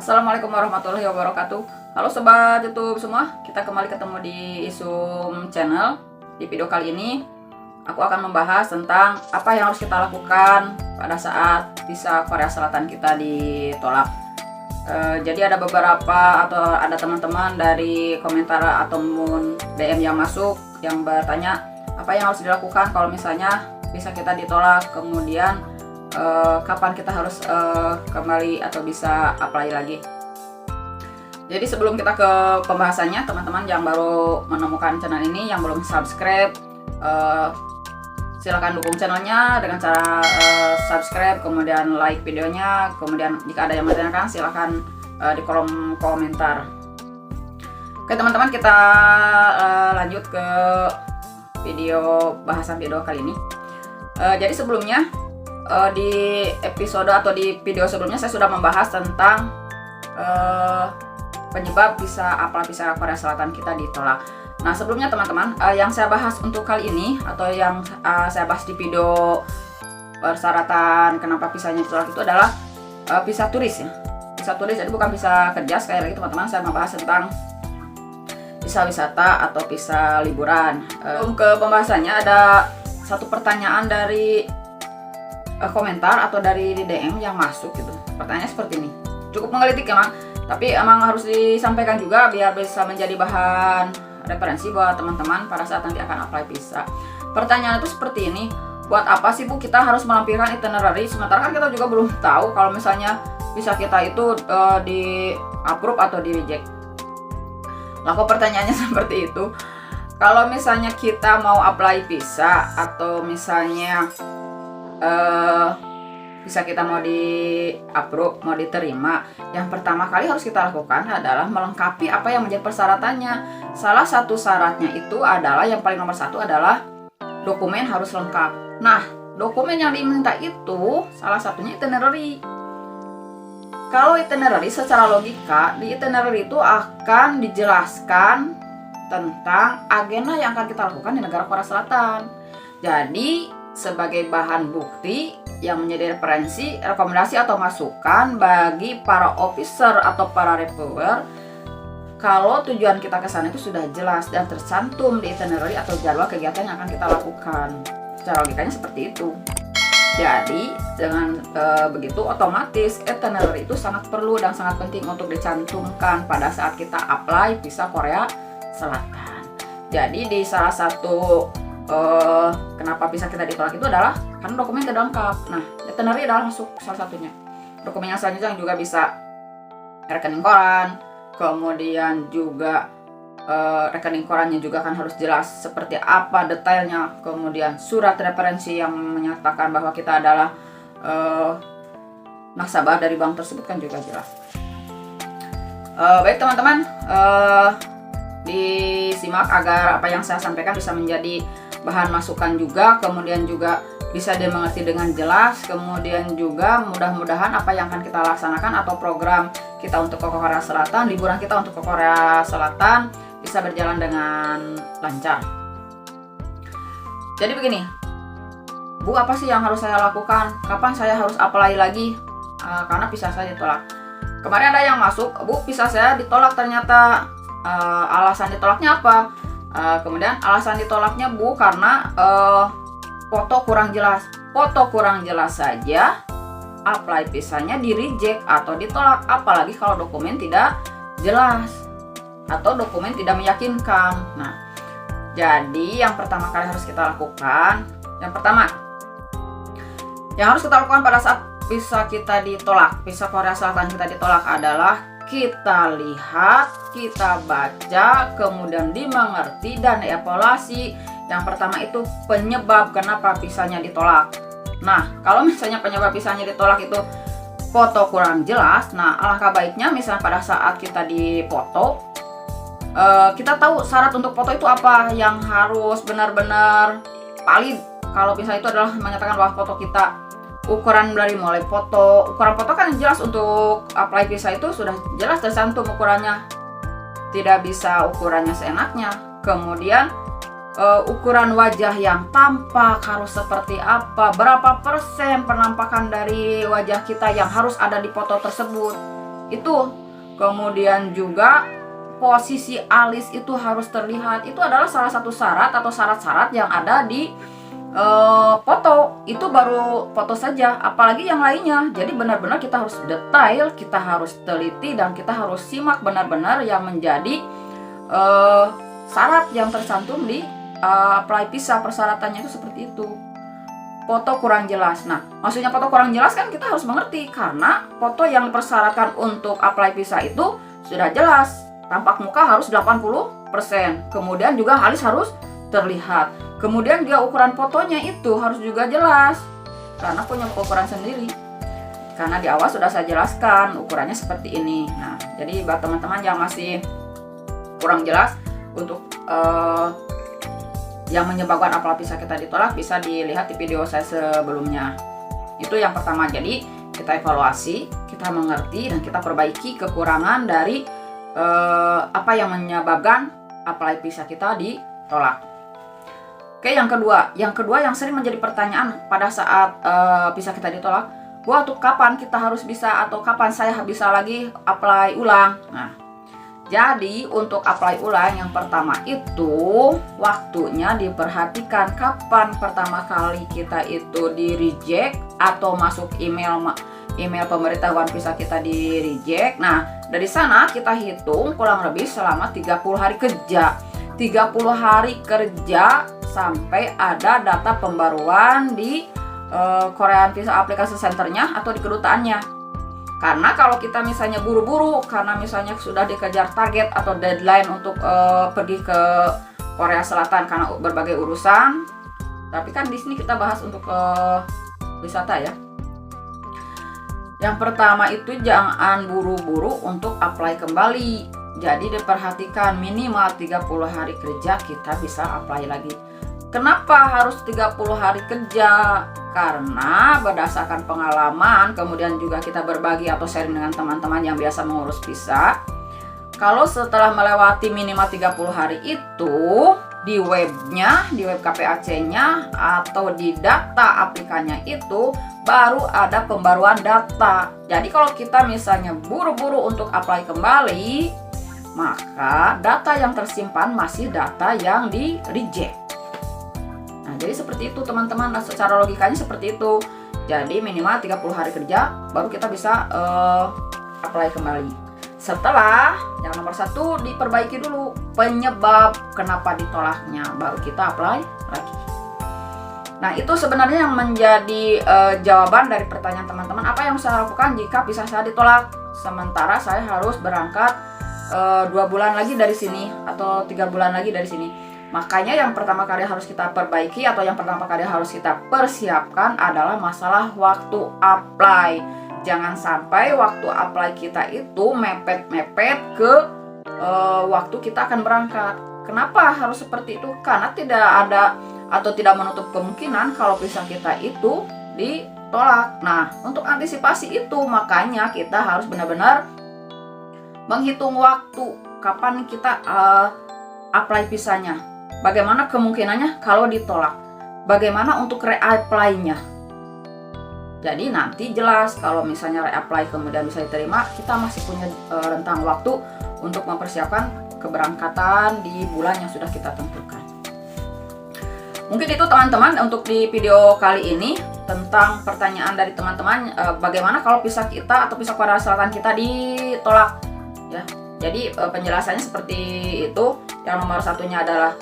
Assalamualaikum warahmatullahi wabarakatuh. Halo sobat YouTube semua, kita kembali ketemu di Isum Channel. Di video kali ini aku akan membahas tentang apa yang harus kita lakukan pada saat visa Korea Selatan kita ditolak. Jadi ada beberapa atau ada teman-teman dari komentar atau DM yang masuk yang bertanya apa yang harus dilakukan kalau misalnya visa kita ditolak, kemudian kapan kita harus kembali atau bisa apply lagi. Jadi sebelum kita ke pembahasannya, teman-teman yang baru menemukan channel ini, yang belum subscribe, silahkan dukung channelnya dengan cara subscribe, kemudian like videonya, kemudian jika ada yang bertanyakan silahkan di kolom komentar. Oke teman-teman, kita lanjut ke bahasan video kali ini. Jadi sebelumnya di episode atau di video sebelumnya saya sudah membahas tentang penyebab visa Korea Selatan kita ditolak. Nah sebelumnya teman-teman, yang saya bahas untuk kali ini atau yang saya bahas di video persyaratan kenapa visanya ditolak itu adalah visa turis ya. Visa turis, jadi bukan visa kerja. Sekali lagi teman-teman, saya membahas tentang visa wisata atau visa liburan. Ke pembahasannya, ada satu pertanyaan dari komentar atau dari DM yang masuk gitu. Pertanyaannya seperti ini, cukup menggelitik emang, tapi emang harus disampaikan juga biar bisa menjadi bahan referensi buat teman-teman pada saat nanti akan apply visa. Pertanyaan itu seperti ini, buat apa sih Bu kita harus melampirkan itinerary sementara kan kita juga belum tahu kalau misalnya visa kita itu di approve atau di reject. Lah kok pertanyaannya seperti itu? Kalau misalnya kita mau apply visa atau misalnya visa kita mau di approve, mau diterima, yang pertama kali harus kita lakukan adalah melengkapi apa yang menjadi persyaratannya. Salah satu syaratnya itu adalah, yang paling nomor satu adalah dokumen harus lengkap. Nah, dokumen yang diminta itu salah satunya itinerary. Kalau itinerary, secara logika di itinerary itu akan dijelaskan tentang agenda yang akan kita lakukan di negara Korea Selatan. Jadi sebagai bahan bukti yang menjadi referensi, rekomendasi atau masukan bagi para officer atau para reviewer kalau tujuan kita ke sana itu sudah jelas dan tercantum di itinerary atau jadwal kegiatan yang akan kita lakukan. Secara logikanya seperti itu. Jadi dengan begitu otomatis itinerary itu sangat perlu dan sangat penting untuk dicantumkan pada saat kita apply visa Korea Selatan. Jadi di salah satu kenapa visa kita ditolak itu adalah karena dokumen tidak lengkap. Nah, itinerary adalah masuk salah satunya. Dokumen yang selanjutnya juga bisa rekening koran, kemudian juga rekening korannya juga kan harus jelas seperti apa detailnya, kemudian surat referensi yang menyatakan bahwa kita adalah nasabah dari bank tersebut kan juga jelas. Baik teman-teman, disimak agar apa yang saya sampaikan bisa menjadi bahan masukan juga, kemudian juga bisa dimengerti dengan jelas, kemudian juga mudah-mudahan apa yang akan kita laksanakan atau program kita untuk ke Korea Selatan, liburan kita untuk ke Korea Selatan bisa berjalan dengan lancar. Jadi begini, Bu, apa sih yang harus saya lakukan? Kapan saya harus apply lagi? Karena visa saya ditolak. Kemarin ada yang masuk, Bu, visa saya ditolak ternyata. Alasan ditolaknya apa? Kemudian alasan ditolaknya Bu karena foto kurang jelas. Foto kurang jelas saja apply visanya di reject atau ditolak, apalagi kalau dokumen tidak jelas atau dokumen tidak meyakinkan. Nah, jadi yang pertama kali harus kita lakukan, yang harus kita lakukan pada saat visa kita ditolak, visa Korea Selatan kita ditolak adalah kita lihat, kita baca, kemudian dimengerti dan dievaluasi. Yang pertama itu penyebab kenapa visanya ditolak. Nah, kalau misalnya penyebab visanya ditolak itu foto kurang jelas, nah alangkah baiknya misalnya pada saat kita dipoto, kita tahu syarat untuk foto itu apa yang harus benar-benar valid. Kalau misalnya itu adalah menyatakan bahwa foto kita ukuran dari mulai ukuran foto kan jelas untuk apply visa itu sudah jelas tercantum ukurannya, tidak bisa ukurannya seenaknya. Kemudian ukuran wajah yang tampak harus seperti apa, berapa persen penampakan dari wajah kita yang harus ada di foto tersebut. Itu. Kemudian juga posisi alis itu harus terlihat. Itu adalah salah satu syarat atau syarat-syarat yang ada di foto. Itu baru foto saja, apalagi yang lainnya. Jadi benar-benar kita harus detail, kita harus teliti, dan kita harus simak benar-benar yang menjadi syarat yang tercantum di apply visa. Persyaratannya itu seperti itu. Foto kurang jelas. Nah, maksudnya foto kurang jelas kan kita harus mengerti, karena foto yang dipersyaratkan untuk apply visa itu sudah jelas. Tampak muka harus 80%. Kemudian juga alis harus terlihat. Kemudian juga ukuran fotonya itu harus juga jelas, karena punya ukuran sendiri. Karena di awal sudah saya jelaskan ukurannya seperti ini. Nah, jadi buat teman-teman yang masih kurang jelas untuk yang menyebabkan apply visa kita ditolak, bisa dilihat di video saya sebelumnya. Itu yang pertama. Jadi kita evaluasi, kita mengerti, dan kita perbaiki kekurangan dari apa yang menyebabkan apply visa kita ditolak. Oke, yang kedua yang sering menjadi pertanyaan pada saat visa kita ditolak, waktu kapan kita harus bisa, atau kapan saya bisa lagi apply ulang. Nah, jadi untuk apply ulang yang pertama itu waktunya diperhatikan kapan pertama kali kita itu di reject atau masuk email pemberitahuan visa kita di reject. Nah, dari sana kita hitung kurang lebih selama 30 hari kerja. 30 hari kerja sampai ada data pembaruan di Korean Visa Application Center-nya atau di kedutaannya. Karena kalau kita misalnya buru-buru, karena misalnya sudah dikejar target atau deadline untuk pergi ke Korea Selatan karena berbagai urusan. Tapi kan di sini kita bahas untuk wisata ya. Yang pertama itu jangan buru-buru untuk apply kembali. Jadi diperhatikan minimal 30 hari kerja kita bisa apply lagi. Kenapa harus 30 hari kerja? Karena berdasarkan pengalaman, kemudian juga kita berbagi atau sharing dengan teman-teman yang biasa mengurus visa. Kalau setelah melewati minimal 30 hari itu, di webnya, di web KPAC-nya atau di data aplikasinya itu baru ada pembaruan data. Jadi kalau kita misalnya buru-buru untuk apply kembali, maka data yang tersimpan masih data yang di reject. Nah, jadi seperti itu teman-teman. Nah, secara logikanya seperti itu. Jadi minimal 30 hari kerja baru kita bisa apply kembali. Setelah yang nomor 1 diperbaiki dulu penyebab kenapa ditolaknya, baru kita apply lagi. Nah, itu sebenarnya yang menjadi jawaban dari pertanyaan teman-teman, apa yang saya lakukan jika visa saya ditolak sementara saya harus berangkat 2 bulan lagi dari sini atau 3 bulan lagi dari sini. Makanya yang pertama kali harus kita perbaiki atau yang pertama kali harus kita persiapkan adalah masalah waktu apply. Jangan sampai waktu apply kita itu mepet-mepet ke waktu kita akan berangkat. Kenapa harus seperti itu? Karena tidak ada atau tidak menutup kemungkinan kalau visa kita itu ditolak. Nah, untuk antisipasi itu makanya kita harus benar-benar menghitung waktu kapan kita apply visanya. Bagaimana kemungkinannya kalau ditolak? Bagaimana untuk reapply-nya? Jadi nanti jelas kalau misalnya reapply kemudian bisa diterima, kita masih punya rentang waktu untuk mempersiapkan keberangkatan di bulan yang sudah kita tentukan. Mungkin itu teman-teman untuk di video kali ini tentang pertanyaan dari teman-teman, bagaimana kalau visa kita atau visa Korea Selatan kita ditolak ya. Jadi penjelasannya seperti itu. Yang nomor 1-nya adalah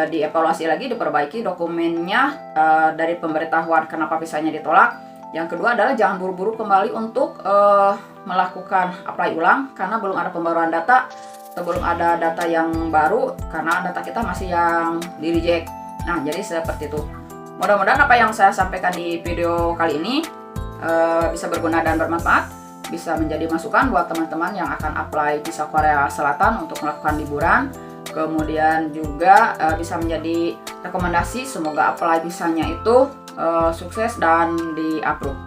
dievaluasi lagi, diperbaiki dokumennya dari pemberitahuan kenapa visanya ditolak. Yang kedua adalah jangan buru-buru kembali untuk melakukan apply ulang karena belum ada pembaruan data atau belum ada data yang baru karena data kita masih yang di reject. Nah, jadi seperti itu. Mudah-mudahan apa yang saya sampaikan di video kali ini bisa berguna dan bermanfaat, bisa menjadi masukan buat teman-teman yang akan apply visa Korea Selatan untuk melakukan liburan. Kemudian juga bisa menjadi rekomendasi, semoga apply visanya itu sukses dan di-approve.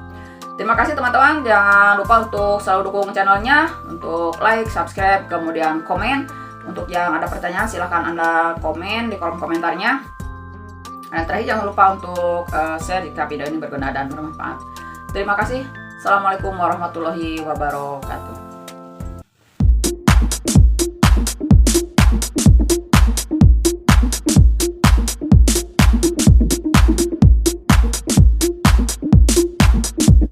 Terima kasih teman-teman, jangan lupa untuk selalu dukung channelnya, untuk like, subscribe, kemudian komen. Untuk yang ada pertanyaan silahkan Anda komen di kolom komentarnya. Dan terakhir jangan lupa untuk share jika video ini berguna dan bermanfaat. Terima kasih. Assalamualaikum warahmatullahi wabarakatuh.